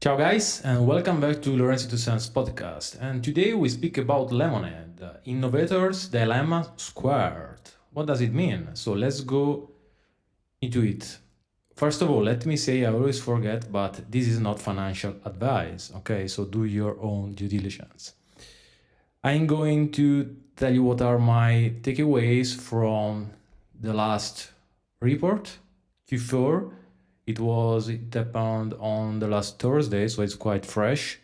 Ciao guys, and welcome back to Lorenzo to Sense podcast. And today we speak about LMND, Innovator's Dilemma Squared. What does it mean? So let's go into it. First of all, let me say I always forget, but this is not financial advice, okay? So do your own due diligence. I'm going to tell you what are my takeaways from the last report, Q4. It happened on the last Thursday, so it's quite fresh,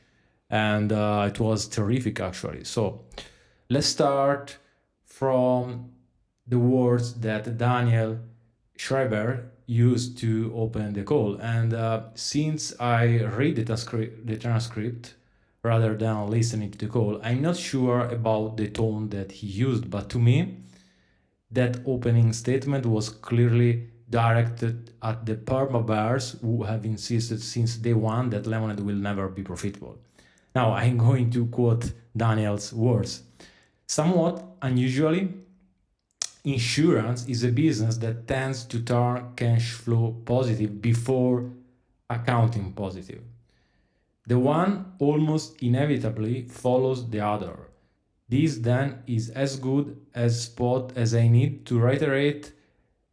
and it was terrific actually. So let's start from the words that Daniel Schreiber used to open the call. And since I read the transcript rather than listening to the call, I'm not sure about the tone that he used, but to me, that opening statement was clearly directed at the perma bears who have insisted since day one that lemonade will never be profitable. Now I'm going to quote Daniel's words. Somewhat unusually, insurance is a business that tends to turn cash flow positive before accounting positive. The one almost inevitably follows the other. This then is as good a spot as I need to reiterate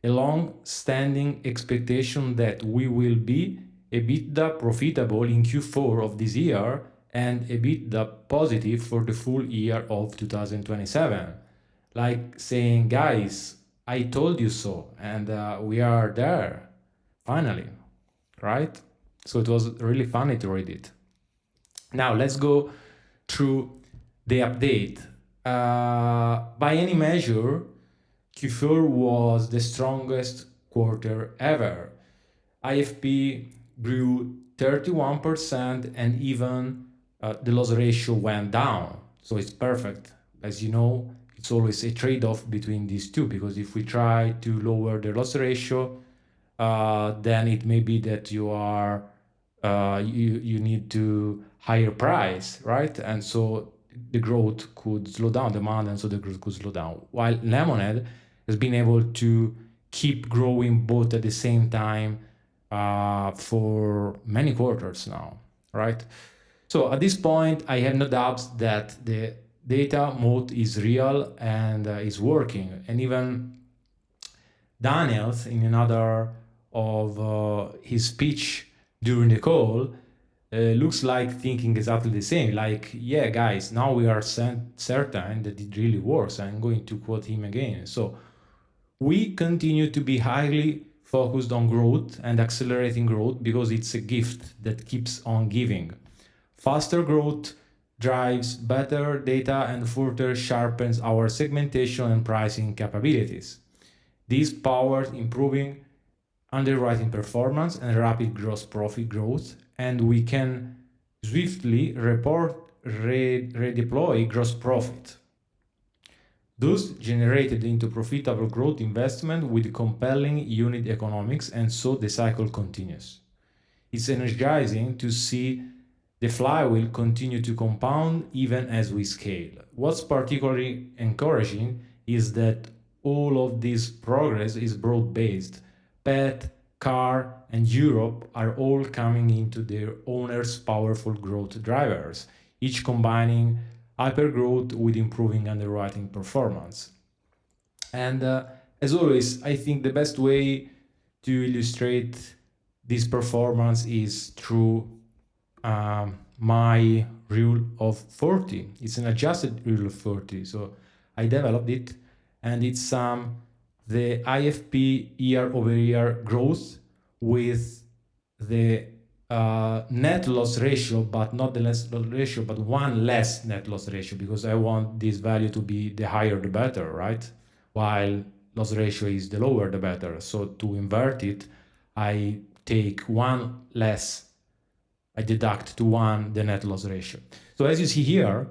a long-standing expectation that we will be EBITDA profitable in Q4 of this year and EBITDA positive for the full year of 2027. Like saying, guys, I told you so, and we are there, finally, right? So it was really funny to read it. Now let's go through the update. By any measure, Q4 was the strongest quarter ever. IFP grew 31% and even the loss ratio went down. So it's perfect. As you know, it's always a trade-off between these two, because if we try to lower the loss ratio, then it may be that you need to higher price, right? And so the growth could slow down, demand, and so the growth could slow down. While Lemonade has been able to keep growing both at the same time for many quarters now, right? So at this point, I have no doubts that the data moat is real and is working. And even Daniels, in another of his speech during the call, looks like thinking exactly the same. Like, yeah, guys, now we are certain that it really works. I'm going to quote him again. So we continue to be highly focused on growth and accelerating growth because it's a gift that keeps on giving. Faster growth drives better data and further sharpens our segmentation and pricing capabilities. This powers improving underwriting performance and rapid gross profit growth, and we can swiftly redeploy gross profit, thus generated into profitable growth investment with compelling unit economics, and so the cycle continues. It's energizing to see the flywheel continue to compound even as we scale. What's particularly encouraging is that all of this progress is broad-based. Pet, car, and Europe are all coming into their owners' powerful growth drivers, each combining hypergrowth with improving underwriting performance. And as always, I think the best way to illustrate this performance is through my rule of 40. It's an adjusted rule of 40. So I developed it, and it's the IFP year-over-year growth with the net loss ratio, but not the less loss ratio, but one less net loss ratio, because I want this value to be the higher the better, right? While loss ratio is the lower the better. So to invert it, I take one less, I deduct to one the net loss ratio. So as you see here,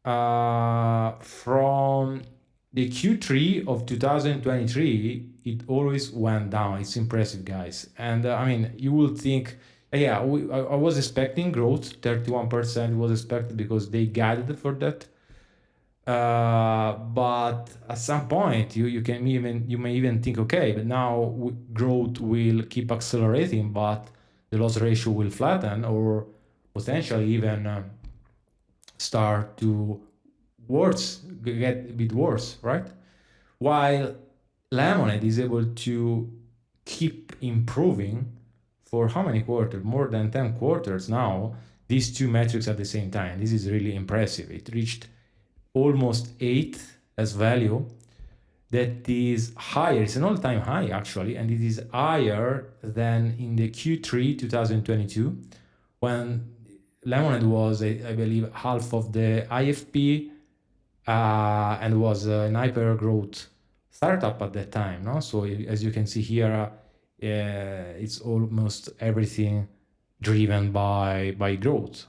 from the Q3 of 2023, it always went down. It's impressive, guys. And I mean, you will think, yeah, I was expecting growth, 31% was expected because they guided for that. But at some point, you may even think, okay, but now growth will keep accelerating, but the loss ratio will flatten or potentially even start to get a bit worse, right? While Lemonade is able to keep improving for how many quarters? More than 10 quarters now, these two metrics at the same time. This is really impressive. It reached almost 8 as value. That is higher, it's an all-time high actually, and it is higher than in the Q3 2022, when Lemonade was, I believe, half of the IFP and was an hyper-growth startup at that time. No? So as you can see here, it's almost everything driven by growth.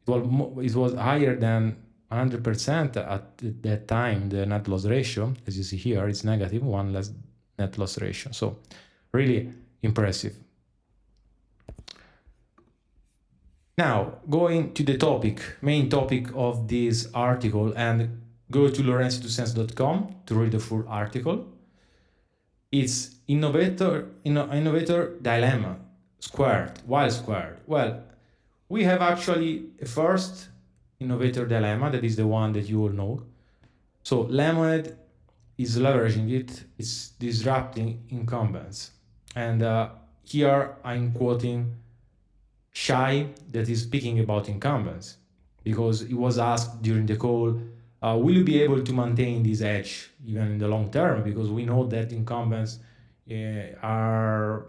It was higher than 100% at that time. The net loss ratio, as you see here, it's negative, one less net loss ratio. So really impressive. Now, going to the main topic of this article, and go to lorenzitosense.com to read the full article. It's Innovator dilemma squared. Why squared? Well, we have actually a first Innovator dilemma, that is the one that you all know. So Lemonade is leveraging it, it's disrupting incumbents. And here I'm quoting Shai, that is speaking about incumbents, because it was asked during the call, will you be able to maintain this edge even in the long term? Because we know that incumbents are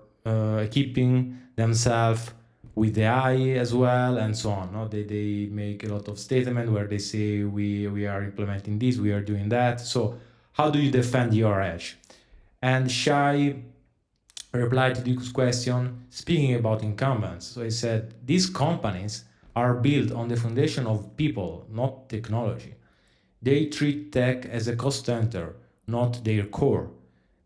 keeping themselves with the eye as well, and so on. No? They make a lot of statements where they say we are implementing this, we are doing that. So how do you defend your edge? And Shai replied to this question speaking about incumbents. So he said, these companies are built on the foundation of people, not technology. They treat tech as a cost center, not their core.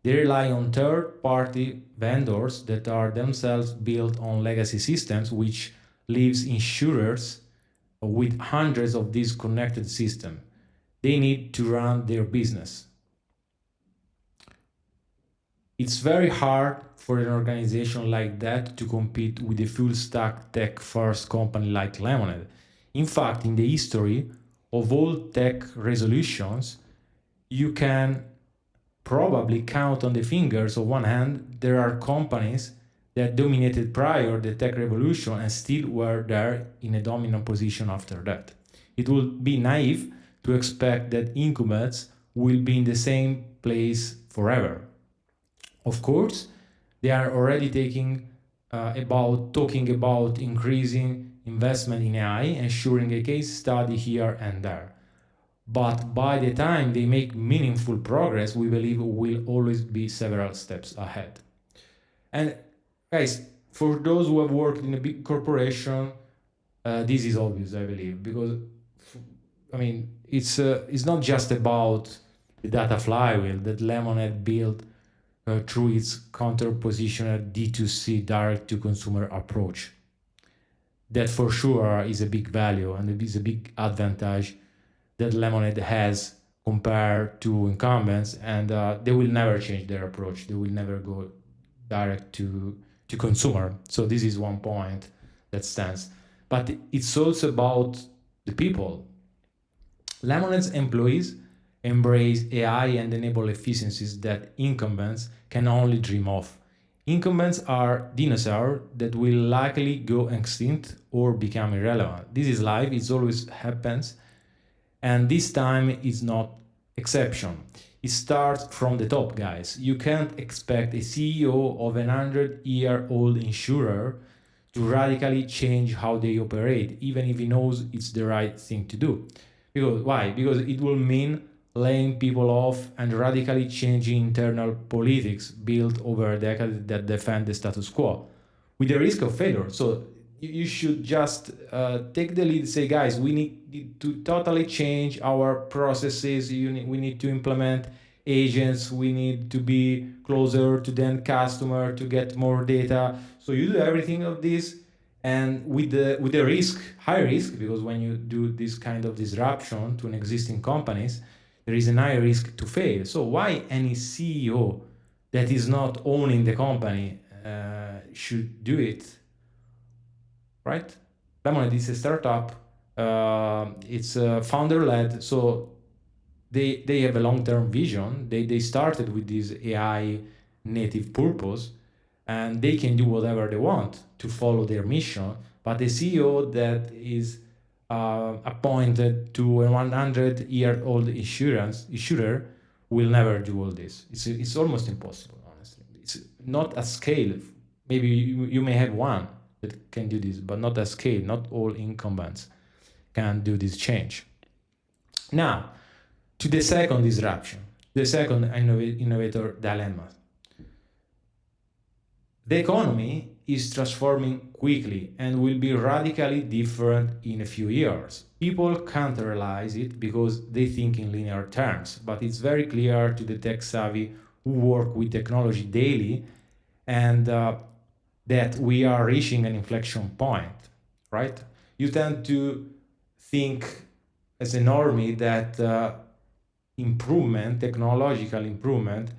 They rely on third-party vendors that are themselves built on legacy systems, which leaves insurers with hundreds of these connected systems. They need to run their business. It's very hard for an organization like that to compete with a full-stack tech-first company like Lemonade. In fact, in the history of all tech resolutions, you can probably count on the fingers of one hand. There are companies that dominated prior the tech revolution and still were there in a dominant position after that. It would be naive to expect that incumbents will be in the same place forever. Of course, they are already talking about increasing investment in AI, ensuring a case study here and there. But by the time they make meaningful progress, we believe will always be several steps ahead. And guys, for those who have worked in a big corporation, this is obvious, I believe, because I mean, it's not just about the data flywheel that Lemonade built through its counter-positional D2C direct-to-consumer approach. That for sure is a big value and it is a big advantage that Lemonade has compared to incumbents, and they will never change their approach. They will never go direct to consumer. So this is one point that stands. But it's also about the people. Lemonade's employees embrace AI and enable efficiencies that incumbents can only dream of. Incumbents are dinosaurs that will likely go extinct or become irrelevant. This is life, it always happens, and this time is not exception. It starts from the top, guys. You can't expect a CEO of an 100-year-old insurer to radically change how they operate, even if he knows it's the right thing to do. Because why? Because it will mean laying people off and radically changing internal politics built over decades that defend the status quo, with the risk of failure. So you should just take the lead, say, guys, we need to totally change our processes. We need to implement agents. We need to be closer to the end customer to get more data. So you do everything of this, and with the risk, high risk, because when you do this kind of disruption to an existing companies, there is a high risk to fail. So why any CEO that is not owning the company should do it? right? Lemonade is a startup. It's founder-led, so they have a long-term vision. They started with this AI native purpose, and they can do whatever they want to follow their mission. But the CEO that is appointed to a 100-year-old insurer will never do all this. It's almost impossible, honestly. It's not at scale. Maybe you may have one that can do this, but not at scale. Not all incumbents can do this change. Now, to the second disruption, the second innovator dilemma. The economy is transforming quickly and will be radically different in a few years. People can't realize it because they think in linear terms, but it's very clear to the tech savvy who work with technology daily and that we are reaching an inflection point, right? You tend to think as a normie that improvement, technological improvement,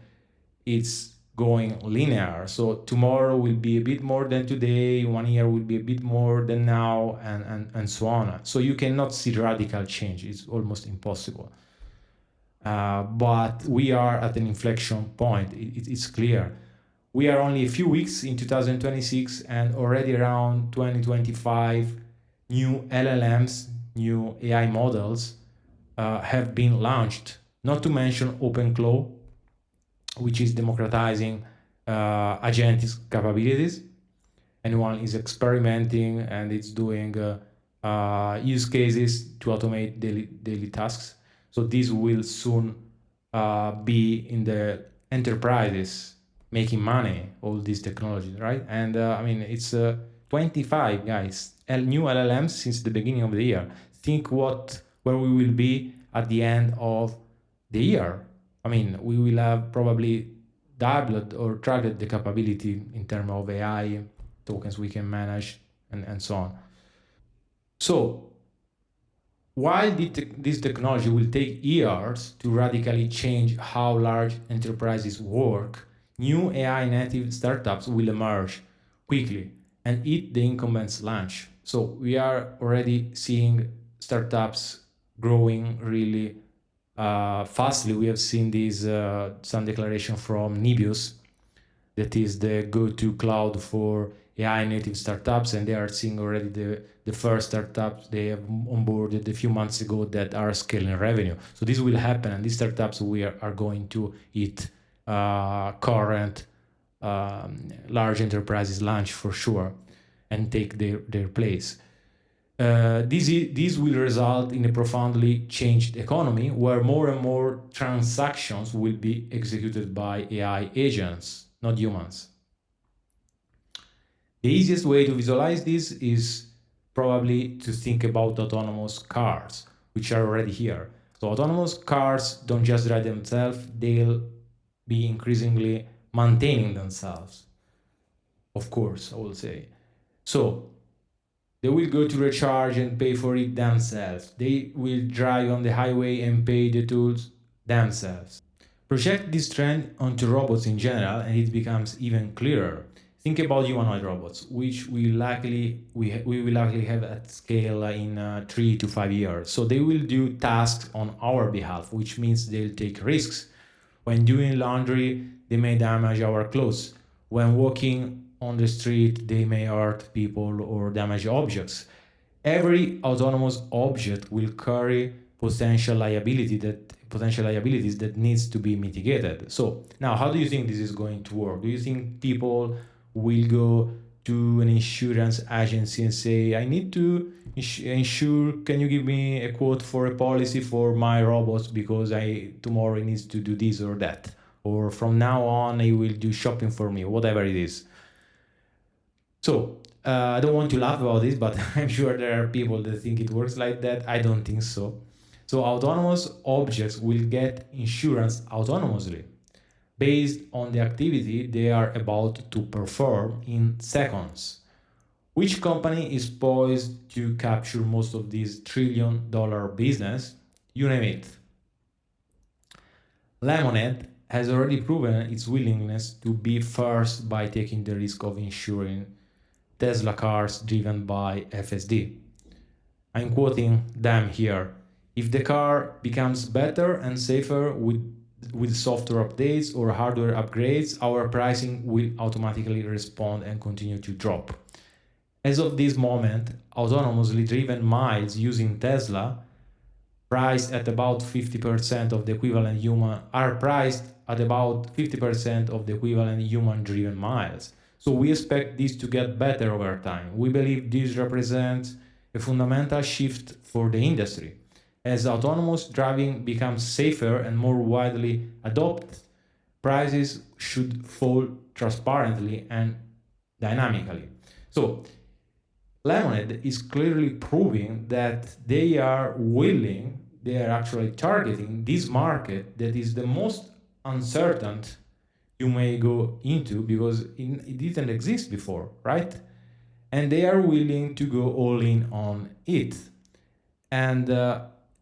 it's going linear. So tomorrow will be a bit more than today, 1 year will be a bit more than now, and so on. So you cannot see radical change. It's almost impossible. But we are at an inflection point. It's clear. We are only a few weeks in 2026 and already around 2025, new LLMs, new AI models have been launched. Not to mention OpenClaw, which is democratizing agentic capabilities. Anyone is experimenting and it's doing use cases to automate daily tasks. So this will soon be in the enterprises making money, all these technologies, right? And I mean, it's 25 guys, new LLMs since the beginning of the year. Think where we will be at the end of the year. I mean, we will have probably doubled or tripled the capability in terms of AI tokens we can manage and so on. So while this technology will take years to radically change how large enterprises work, new AI native startups will emerge quickly and eat the incumbents' lunch. So we are already seeing startups growing really fastly. We have seen this some declaration from Nibius, that is the go-to cloud for AI native startups, and they are seeing already the first startups they have onboarded a few months ago that are scaling revenue. So this will happen, and these startups are going to eat current large enterprises lunch for sure and take their place. This will result in a profoundly changed economy where more and more transactions will be executed by AI agents, not humans. The easiest way to visualize this is probably to think about autonomous cars, which are already here. So autonomous cars don't just drive themselves, they'll be increasingly maintaining themselves. Of course, I will say. So they will go to recharge and pay for it themselves. They will drive on the highway and pay the tools themselves. Project this trend onto robots in general and it becomes even clearer. Think about humanoid robots, which we will likely have at scale in 3 to 5 years. So they will do tasks on our behalf, which means they'll take risks. When doing laundry, they may damage our clothes. When walking on the street, they may hurt people or damage objects. Every autonomous object will carry potential liabilities that needs to be mitigated. So now, how do you think this is going to work? Do you think people will go to an insurance agency and say, I need to insure, can you give me a quote for a policy for my robots because tomorrow it needs to do this or that? Or from now on, it will do shopping for me, whatever it is. So I don't want to laugh about this, but I'm sure there are people that think it works like that. I don't think so. So autonomous objects will get insurance autonomously based on the activity they are about to perform in seconds. Which company is poised to capture most of this trillion-dollar business? You name it. Lemonade has already proven its willingness to be first by taking the risk of insuring Tesla cars driven by FSD. I'm quoting them here. If the car becomes better and safer with software updates or hardware upgrades, our pricing will automatically respond and continue to drop. As of this moment, autonomously driven miles using Tesla priced at about 50% of the equivalent human are priced at about 50% of the equivalent human driven miles. So we expect this to get better over time. We believe this represents a fundamental shift for the industry. As autonomous driving becomes safer and more widely adopted, prices should fall transparently and dynamically. So Lemonade is clearly proving that they are actually targeting this market that is the most uncertain you may go into because it didn't exist before, right? And they are willing to go all in on it. And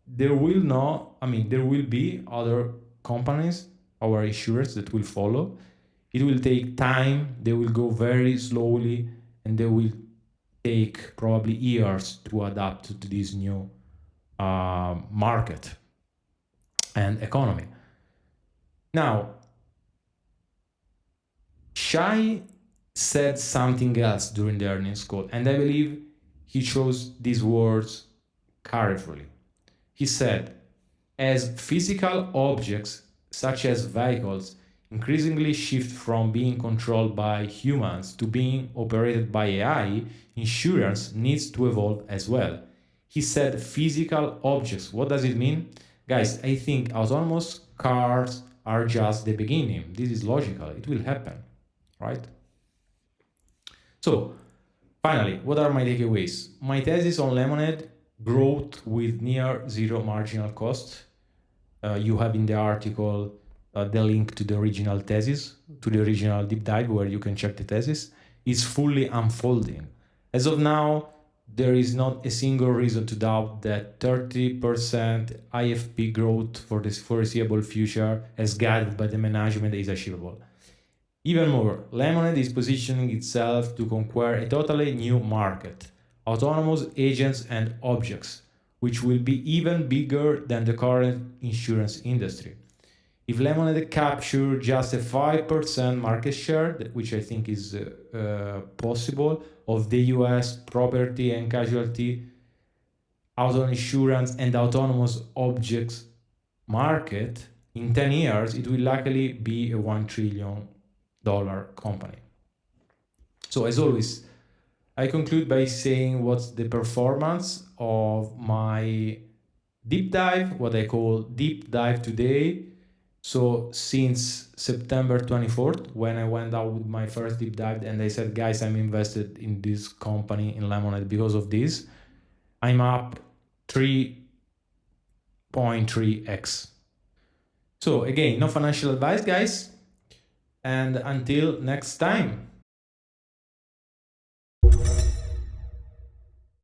there will be other companies, our insurers, that will follow. It will take time, they will go very slowly, and they will take probably years to adapt to this new market and economy. Now, Shai said something else during the earnings call, and I believe he chose these words carefully. He said, as physical objects such as vehicles increasingly shift from being controlled by humans to being operated by AI, insurance needs to evolve as well. He said physical objects. What does it mean? Guys, I think autonomous cars are just the beginning. This is logical. It will happen, right? So, finally, what are my takeaways? My thesis on Lemonade: growth with near zero marginal cost. You have in the article the link to the original thesis, to the original deep dive where you can check the thesis, is fully unfolding. As of now, there is not a single reason to doubt that 30% IFP growth for the foreseeable future as guided by the management is achievable. Even more, Lemonade is positioning itself to conquer a totally new market, autonomous agents and objects, which will be even bigger than the current insurance industry. If Lemonade capture just a 5% market share, which I think is possible, of the US property and casualty, auto insurance and autonomous objects market, in 10 years, it will likely be a $1 trillion company. So as always, I conclude by saying what's the performance of my deep dive, what I call deep dive today. So since September 24th, when I went out with my first deep dive and I said, guys, I'm invested in this company, in Lemonade, because of this, I'm up 3.3x. So again, no financial advice, guys. And until next time.